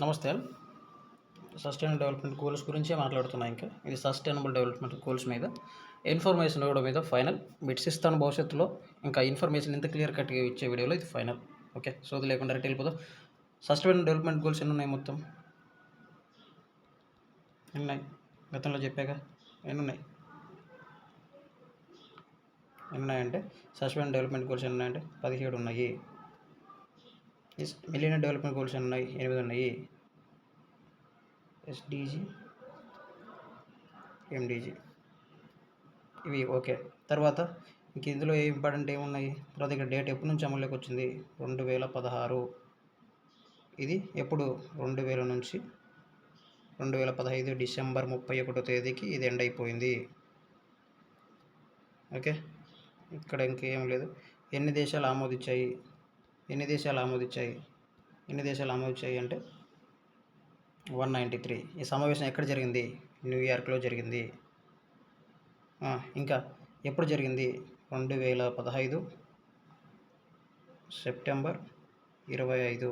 నమస్తే. Sustainable development goals గురించే మాట్లాడుతున్నా ఇంకా. ఇది సస్టైనబుల్ డెవలప్‌మెంట్ గోల్స్ మీద ఇన్ఫర్మేషన్ ఇవ్వడం మీద ఫైనల్. బిట్స్ ఇస్తాను భవిష్యత్తులో. ఇంకా ఇన్ఫర్మేషన్ ఇంత క్లియర్ కట్‌గా ఇచ్చే వీడియోలో ఇది ఫైనల్. ఓకే. సోది లేకుండా డైరెక్ట్ వెళ్ళిపోదాం. సస్టైనబుల్ డెవలప్‌మెంట్ గోల్స్ ఎన్నున్నాయి మొత్తం? ఎన్నున్నాయి? గతంలో చెప్పాగా. ఎన్నున్నాయి? ఎన్నున్నాయంటే సస్టైనబుల్ డెవలప్‌మెంట్ గోల్స్ ఎన్నున్నాయంటే 17 ఉన్నాయి. మిలియనియం డెవలప్‌మెంట్ గోల్స్ ఎన్నున్నాయి? 8 ఉన్నాయి. ఎస్‌డీజీ, ఎండీజీ ఇవి ఓకే. తర్వాత ఇంక ఇందులో ఇంపార్టెంట్ ఏమున్నాయి? తర్వాత ఇక్కడ డేట్ ఎప్పటి నుంచి అమల్లోకి వచ్చింది? 2016. ఇది ఎప్పుడు? 2000 నుంచి 2015 డిసెంబర్ 31వ తేదీకి ఇది ఎండ్ అయిపోయింది. ఓకే. ఇక్కడ ఇంకేం లేదు. ఎన్ని దేశాలు ఆమోదించాయి? ఎన్ని దేశాలు ఆమోదించాయి? ఎన్ని దేశాలు ఆమోదించాయి అంటే 193. ఈ సమావేశం ఎక్కడ జరిగింది? న్యూయార్క్లో జరిగింది. ఇంకా ఎప్పుడు జరిగింది? 2015 సెప్టెంబర్ 25.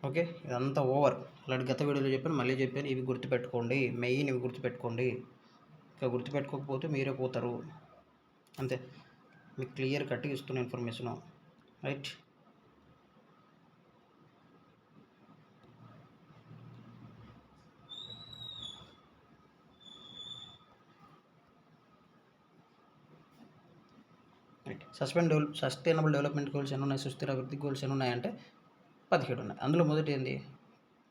ఓకే. ఇదంతా ఓవర్. అలాంటి గత వీడియోలో చెప్పాను, మళ్ళీ చెప్పాను. ఇవి గుర్తుపెట్టుకోండి, మెయిన్ ఇవి గుర్తుపెట్టుకోండి. ఇంకా గుర్తుపెట్టుకోకపోతే మీరే పోతారు. అంతే. మీకు క్లియర్ కట్గా ఇస్తున్న information. Right. Sustainable development goals ఎన్ని ఉన్నాయి? సుస్థిర అభివృద్ధి గోల్స్ ఎన్ని ఉన్నాయంటే 17 ఉన్నాయి. అందులో మొదటి ఏంది?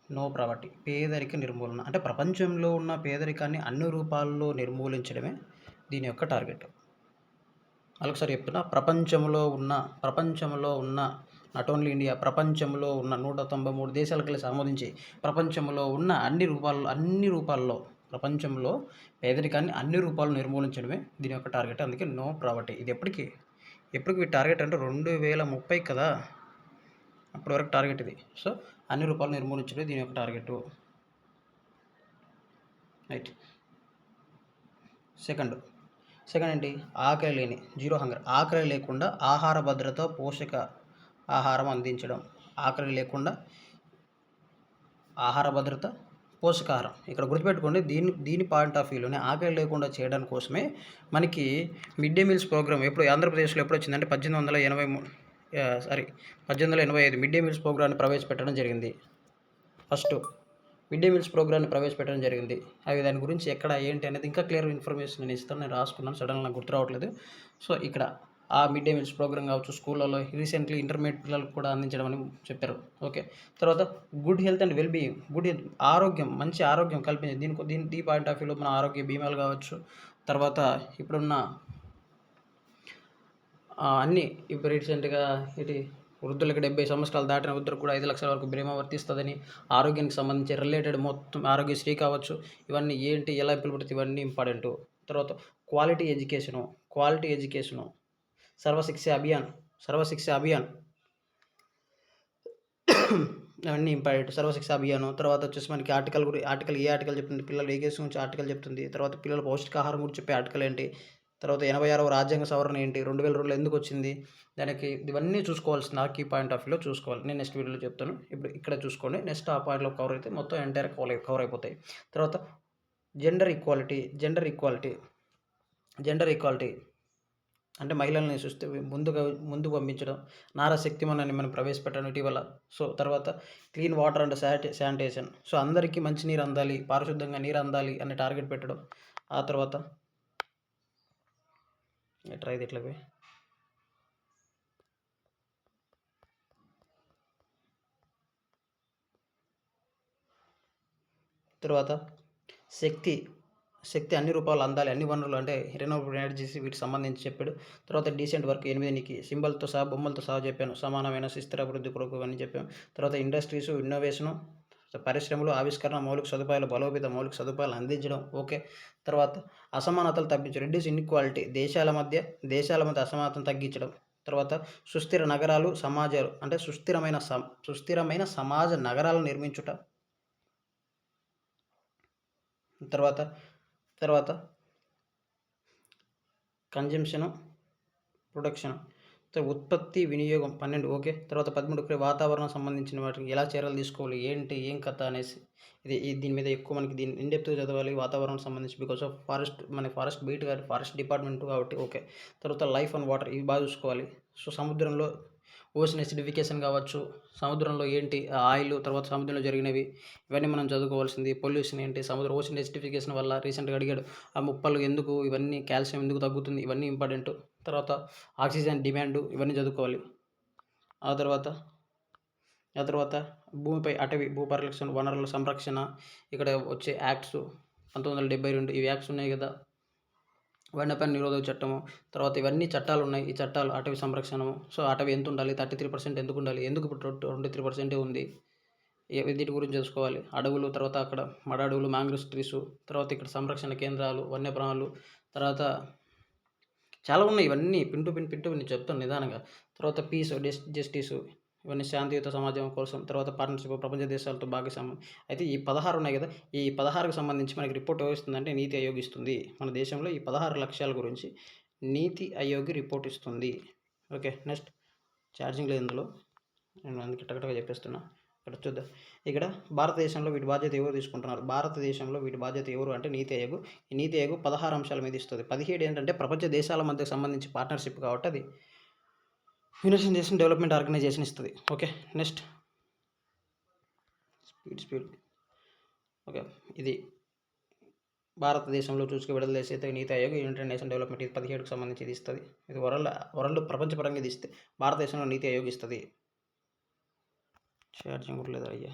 నో ప్రావర్టీ, పేదరిక నిర్మూలన. అంటే ప్రపంచంలో ఉన్న పేదరికాన్ని అన్ని రూపాల్లో నిర్మూలించడమే దీని యొక్క టార్గెట్. మరొకసారి చెప్తున్నా, ప్రపంచంలో ఉన్న నాట్ ఓన్లీ ఇండియా, ప్రపంచంలో ఉన్న 193 దేశాలు కలిసి ఆమోదించి ప్రపంచంలో ఉన్న అన్ని రూపాల్లో ప్రపంచంలో పేదరికాన్ని అన్ని రూపాల్లో నిర్మూలించడమే దీని యొక్క టార్గెట్. అందుకే నో ప్రావర్టీ. ఇది ఎప్పటికి టార్గెట్ అంటే 2030 కదా, అప్పటి వరకు టార్గెట్ ఇది. సో అన్ని రూపాలు నిర్మూలించడమే దీని యొక్క టార్గెట్. రైట్. సెకండ్ ఏంటి? ఆకలి లేని, జీరో హంగర్. ఆకలి లేకుండా ఆహార భద్రత, పోషక ఆహారం అందించడం. ఆకలి లేకుండా ఆహార భద్రత, పోషకాహారం. ఇక్కడ గుర్తుపెట్టుకోండి, దీని పాయింట్ ఆఫ్ వ్యూలోనే ఆకలి లేకుండా చేయడం కోసమే మనకి మిడ్ డే మీల్స్ ప్రోగ్రామ్ ఎప్పుడు ఆంధ్రప్రదేశ్లో ఎప్పుడు వచ్చిందంటే 1885 మిడ్ డే మీల్స్ ప్రోగ్రామ్ని ప్రవేశపెట్టడం జరిగింది. ఫస్ట్ మిడ్ డే మీల్స్ ప్రోగ్రామ్ని ప్రవేశపెట్టడం జరిగింది. అవి దాని గురించి ఎక్కడ ఏంటి అనేది ఇంకా క్లియర్ ఇన్ఫర్మేషన్ నేను ఇస్తాను. నేను రాసుకున్నాను, సడన్గా నాకు గుర్తు రావట్లేదు. సో ఇక్కడ ఆ మిడ్ డే మీల్స్ ప్రోగ్రామ్ కావచ్చు, స్కూళ్ళలో రీసెంట్లీ ఇంటర్మీడియట్ పిల్లలకు కూడా అందించడం అని చెప్పారు. ఓకే. తర్వాత good health and wellbeing. Good health, ఆరోగ్యం, మంచి ఆరోగ్యం కల్పించే దీని పాయింట్ ఆఫ్ వ్యూలో మన ఆరోగ్య బీమాలు కావచ్చు. తర్వాత ఇప్పుడున్న అన్నీ ఇప్పుడు రీసెంట్గా వృద్ధులకు 70 సంవత్సరాలు దాటిన వృద్ధులకు కూడా 5 లక్షల వరకు బీమా వర్తిస్తుందని, ఆరోగ్యానికి సంబంధించి రిలేటెడ్ మొత్తం ఆరోగ్యశ్రీ కావచ్చు, ఇవన్నీ ఏంటి, ఎలా ఇంప్లిమెంట్, ఇవన్నీ ఇంపార్టెంటు. తర్వాత క్వాలిటీ ఎడ్యుకేషను, సర్వశిక్ష అభియాన్ అవన్నీ ఇంపార్టెంట్. సర్వశిక్ష అభియాను. తర్వాత వచ్చేసి మనకి ఆర్టికల్ ఏ ఆర్టికల్ చెప్తుంది, పిల్లలు ఏ కేసు గురించి ఆర్టికల్ చెప్తుంది. తర్వాత పిల్లల పౌష్టికాహారం గురించి చెప్పే ఆర్టికల్ ఏంటి. తర్వాత 86వ రాజ్యాంగ సవరణ ఏంటి, 2002లో ఎందుకు వచ్చింది, దానికి ఇవన్నీ చూసుకోవాల్సింది. ఆ కీ పాయింట్ ఆఫ్ వ్యూలో చూసుకోవాలి. నేను నెక్స్ట్ వీడియోలో చెప్తాను. ఇప్పుడు ఇక్కడ చూసుకోండి. నెక్స్ట్ ఆ పాయింట్లో కవర్ అయితే మొత్తం ఎంటైర్ కవర్ అయిపోతాయి. తర్వాత జెండర్ ఈక్వాలిటీ అంటే మహిళల్ని చూస్తే ముందుకు పంపించడం. నారా శక్తిమన్ మనం ప్రవేశపెట్టడం ఇటీవల. సో తర్వాత clean water and sanitation. So అందరికీ మంచి నీరు అందాలి, పారిశుద్ధంగా నీరు అందాలి అనే టార్గెట్ పెట్టడం. ఆ తర్వాత ట్రై ఇట్లా పోయి తర్వాత శక్తి అన్ని రూపాలు అందాలి, అన్ని వనరులు అంటే రెన్యూవబుల్ ఎనర్జీస్ వీటికి సంబంధించి చెప్పాడు. తర్వాత డీసెంట్ వర్క్ 8 సింబల్తో సహా, బొమ్మలతో సహా చెప్పాను. సమానమైన సుస్థిర అభివృద్ధి కొరకు అని చెప్పాను. తర్వాత ఇండస్ట్రీస్, ఇన్నోవేషను, పరిశ్రమలు, ఆవిష్కరణ, మౌలిక సదుపాయాలు, బలోపేత మౌలిక సదుపాయాలు అందించడం. ఓకే. తర్వాత అసమానతలు తగ్గించడం, రెడ్యూస్ ఇన్ఈక్వాలిటీ, దేశాల మధ్య అసమానతను తగ్గించడం. తర్వాత సుస్థిర నగరాలు, సమాజాలు అంటే సుస్థిరమైన సమాజ నగరాలను నిర్మించుట. తర్వాత కన్జంప్షను, ప్రొడక్షన్. ఉత్పత్తి వినియోగం 12 ఓకే. తర్వాత 13 వాతావరణం సంబంధించిన వాటికి ఎలా చర్యలు తీసుకోవాలి, ఏంటి, ఏం కథ అనేసి దీని మీద ఎక్కువ మనకి దీన్ని ఇన్ డెప్త్‌గా చదవాలి వాతావరణం సంబంధించి. బికాస్ ఆఫ్ ఫారెస్ట్ మనకి ఫారెస్ట్ బీట్ కాబట్టి ఫారెస్ట్ డిపార్ట్మెంట్ కాబట్టి ఓకే. తర్వాత లైఫ్ అండ్ వాటర్ ఇవి బాగా చూసుకోవాలి. సో సముద్రంలో ఓషన్ ఎసిడిఫికేషన్ కావచ్చు, సముద్రంలో ఏంటి ఆయిల్, తర్వాత సముద్రంలో జరిగినవి ఇవన్నీ మనం చదువుకోవాల్సింది. పొల్యూషన్ ఏంటి, సముద్రం ఓషన్ ఎసిడిఫికేషన్ వల్ల రీసెంట్‌గా అడిగాడు. ఆ ముప్పలు ఎందుకు, ఇవన్నీ కాల్షియం ఎందుకు తగ్గుతుంది, ఇవన్నీ ఇంపార్టెంట్. తర్వాత ఆక్సిజన్ డిమాండ్ ఇవన్నీ చదువుకోవాలి. ఆ తర్వాత భూమిపై అటవీ భూపరిరక్షణ వనరుల సంరక్షణ, ఇక్కడ వచ్చే యాక్ట్స్ 1972 ఇవి యాక్ట్స్ ఉన్నాయి కదా, వన్యప్రాణి నిరోధక చట్టము. తర్వాత ఇవన్నీ చట్టాలు ఉన్నాయి. ఈ చట్టాలు అటవీ సంరక్షణము. సో అటవీ ఎంత ఉండాలి, 33% ఎందుకు ఉండాలి, ఎందుకు ఇప్పుడు 23% ఉంది, వీటి గురించి తెలుసుకోవాలి. అడవులు, తర్వాత అక్కడ మడ అడవులు, మ్యాంగ్రోవ్స్ ట్రీస్, తర్వాత ఇక్కడ సంరక్షణ కేంద్రాలు, వన్యప్రాణులు, తర్వాత చాలా ఉన్నాయి. ఇవన్నీ పిన్ టు పిన్ చెప్తాను నిదానంగా. తర్వాత పీస్, జస్టిస్, ఇవన్నీ శాంతియుత సమాజం కోసం, తర్వాత పార్ట్నర్షిప్ ప్రపంచ దేశాలతో భాగస్వామ్యం. అయితే ఈ 16 ఉన్నాయి కదా, ఈ 16కి సంబంధించి మనకి రిపోర్ట్ ఇస్తుందంటే నీతి ఆయోగ్ ఇస్తుంది. మన దేశంలో ఈ 16 లక్ష్యాల గురించి నీతి ఆయోగ్ రిపోర్ట్ ఇస్తుంది. ఓకే. నెక్స్ట్ ఛార్జింగ్ లేదు ఇందులో, నేను అందుకే టకటగా చెప్పేస్తున్నా. ఇక్కడ చూద్దాం. ఇక్కడ భారతదేశంలో వీటి బాధ్యత ఎవరు తీసుకుంటున్నారు. భారతదేశంలో వీటి బాధ్యత ఎవరు అంటే నీతి ఆయోగ్. ఈ నీతి ఆయోగ్ 16 అంశాల మీద ఇస్తుంది. 17 ఏంటంటే ప్రపంచ దేశాల మధ్య సంబంధించి పార్ట్నర్షిప్ కాబట్టి అది యునైటెడ్ నేషన్ డెవలప్మెంట్ ఆర్గనైజేషన్ ఇస్తుంది. ఓకే. Next speed okay. ఇది భారతదేశంలో చూసుకు విడుదల చేసే నీతి ఆయోగ్ యునైటెడ్ నేషన్ డెవలప్మెంట్ ఇది 17కి సంబంధించి ఇది ఇస్తుంది. ఇది వరల్డ్ ప్రపంచపరంగా ఇది ఇస్తే భారతదేశంలో నీతి ఆయోగ్ ఇస్తుంది. ఛార్జింగ్ కూడా లేదా అయ్యా.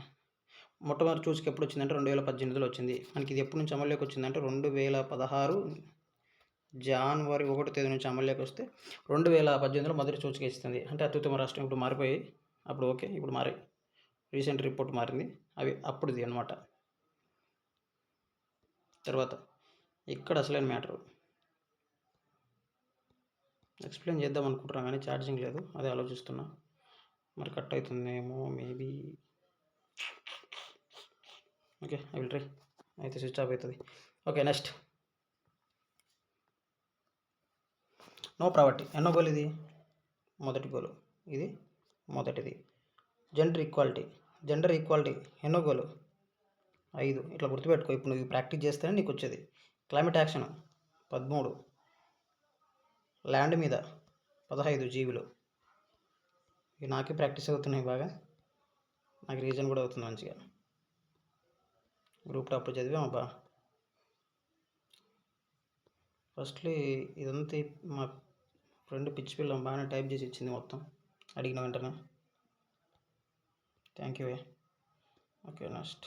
మొట్టమొదటి చూసుకు ఎప్పుడు వచ్చిందంటే 2018లో వచ్చింది. మనకి ఇది ఎప్పటి నుంచి అమల్లోకి వచ్చిందంటే 2016 జనవరి 1వ తేదీ నుంచి అమల్లోకి వస్తే 2018లో మొదటి సూచిక ఇస్తుంది. అంటే అత్యుత్తమ రాష్ట్రం ఇప్పుడు మారిపోయాయి. అప్పుడు ఓకే, ఇప్పుడు మారాయి. రీసెంట్ రిపోర్ట్ మారింది. అవి అప్పుడుది అనమాట. తర్వాత ఇక్కడ అసలైన మ్యాటర్ ఎక్స్ప్లెయిన్ చేద్దాం అనుకుంటున్నాను కానీ ఛార్జింగ్ లేదు, అదే ఆలోచిస్తున్నా. మరి కట్ అవుతుందేమో maybe. Okay, I will try. అయితే స్విచ్ ఆఫ్ అవుతుంది. ఓకే. Next no poverty. ఎన్నో గోల్ ఇది? మొదటి గోలు. ఇది మొదటిది. జెండర్ ఈక్వాలిటీ ఎన్నో గోలు? 5. ఇట్లా గుర్తుపెట్టుకో. ఇప్పుడు నువ్వు ప్రాక్టీస్ చేస్తేనే నీకు వచ్చేది. Climate action 13. ల్యాండ్ మీద 15 జీవులు. ఇవి నాకే ప్రాక్టీస్ అవుతున్నాయి బాగా, నాకు రీజన్ కూడా అవుతుంది మంచిగా. గ్రూప్ టాప్లో చదివాం అబ్బా. ఫస్ట్లీ ఇదంతా మా ఫ్రెండ్ పిచ్చి పిల్ల బాగానే టైప్ చేసి ఇచ్చింది మొత్తం అడిగిన వెంటనే. Thank you. ఓకే. నెక్స్ట్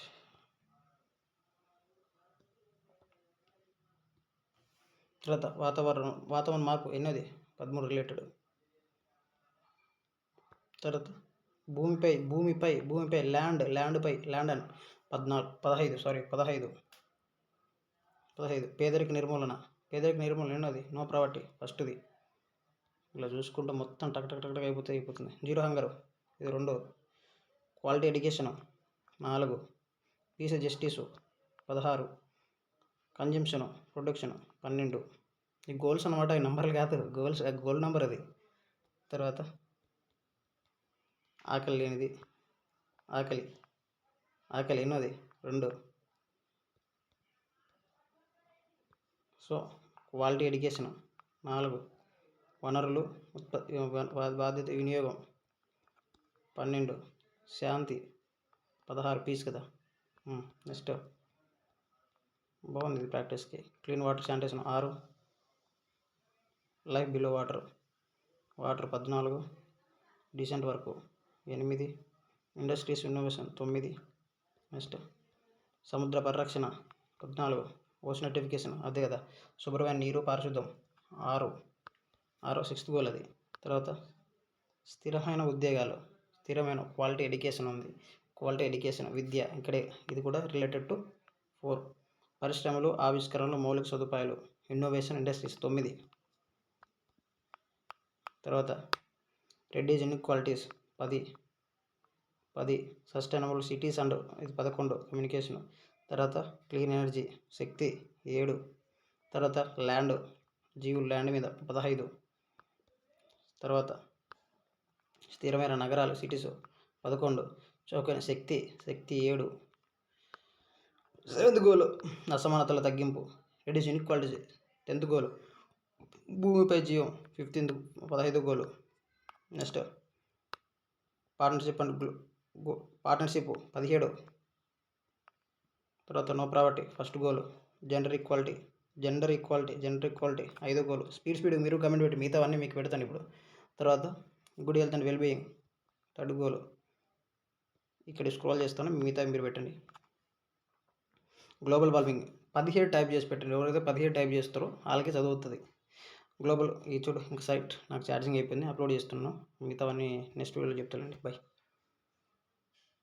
తర్వాత వాతావరణ మార్పు ఎన్నోది? 13 రిలేటెడ్. తర్వాత భూమిపై ల్యాండ్ అని 15. పేదరిక నిర్మూలన ఎన్నోది? నో ప్రావర్టీ ఫస్ట్ది. ఇలా చూసుకుంటే మొత్తం టక్ అయిపోతుంది. జీరో హంగర్ ఇది 2. Quality education 4. Peace justice 16. Consumption production 12. ఈ గోల్స్ అనమాట, ఈ నంబర్లు కాదు, గోల్ నెంబర్ అది. తర్వాత ఆకలి లేనిది ఆకలి ఎన్నోది? 2. So quality education 4. వనరులు బాధ్యత వినియోగం 12. శాంతి 16. పీస్ కదా. నెక్స్ట్ బాగుంది ఇది ప్రాక్టీస్కి. Clean water sanitation 6. Life below water 14. Decent work 8. Industries innovation 9. Next సముద్ర పరిరక్షణ 14. ఓషన్ నోటిఫికేషన్ అదే కదా, శుభ్రమైన నీరు పారిశుద్ధం 6. 6th గోల్ అది. తర్వాత స్థిరమైన ఉద్యోగాలు, క్వాలిటీ ఎడ్యుకేషన్ ఉంది. క్వాలిటీ ఎడ్యుకేషన్ విద్య ఇక్కడే, ఇది కూడా రిలేటెడ్ టు 4. పరిశ్రమలు, ఆవిష్కరణలు, మౌలిక సదుపాయాలు, ఇన్నోవేషన్ ఇండస్ట్రీస్ 9. తర్వాత reduce inequalities 10. Sustainable cities and ఇది 11. కమ్యూనికేషన్. తర్వాత క్లీన్ ఎనర్జీ శక్తి 7. తర్వాత ల్యాండ్ జీవులు ల్యాండ్ మీద 15. తర్వాత స్థిరమైన నగరాలు సిటీస్ 11, చౌకైన శక్తి 7. 7th గోల్ అసమానతల తగ్గింపు రెడ్యూస్ ఇన్ఈక్వాలిటీస్ 10th గోల్ భూమిపై జీవం 15th గోల్. Next partnership 17. తర్వాత no poverty first goal. Gender equality 5th goal. Speed మీరు కమెంట్ పెట్టి మిగతావన్నీ మీకు పెడతాను ఇప్పుడు. తర్వాత good health and wellbeing 3rd goal. ఇక్కడ స్క్రోల్ చేస్తాను, మిగతా మీరు పెట్టండి. గ్లోబల్ వార్మింగ్ 17 టైప్ చేసి పెట్టండి. ఎవరైతే 17 టైప్ చేస్తారో వాళ్ళకి చదువుతుంది. గ్లోబల్ ఈ చూడు ఇంకా సైట్ నాకు ఛార్జింగ్ అయిపోయింది, అప్లోడ్ చేస్తున్నాను. మిగతావన్నీ నెక్స్ట్ వీడియోలో చెప్తానండి. బై.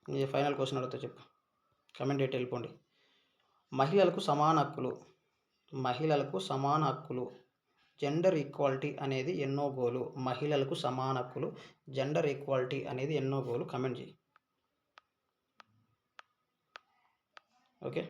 ఇది ఫైనల్ క్వశ్చన్ అడుగుతా చెప్పు, కమెంట్ పెట్టి వెళ్ళిపోండి. మహిళలకు సమాన హక్కులు జెండర్ ఈక్వాలిటీ అనేది ఎన్నో గోలు? మహిళలకు సమాన హక్కులు జెండర్ ఈక్వాలిటీ అనేది ఎన్నో గోలు? కమెంట్ చేయి. ఓకే.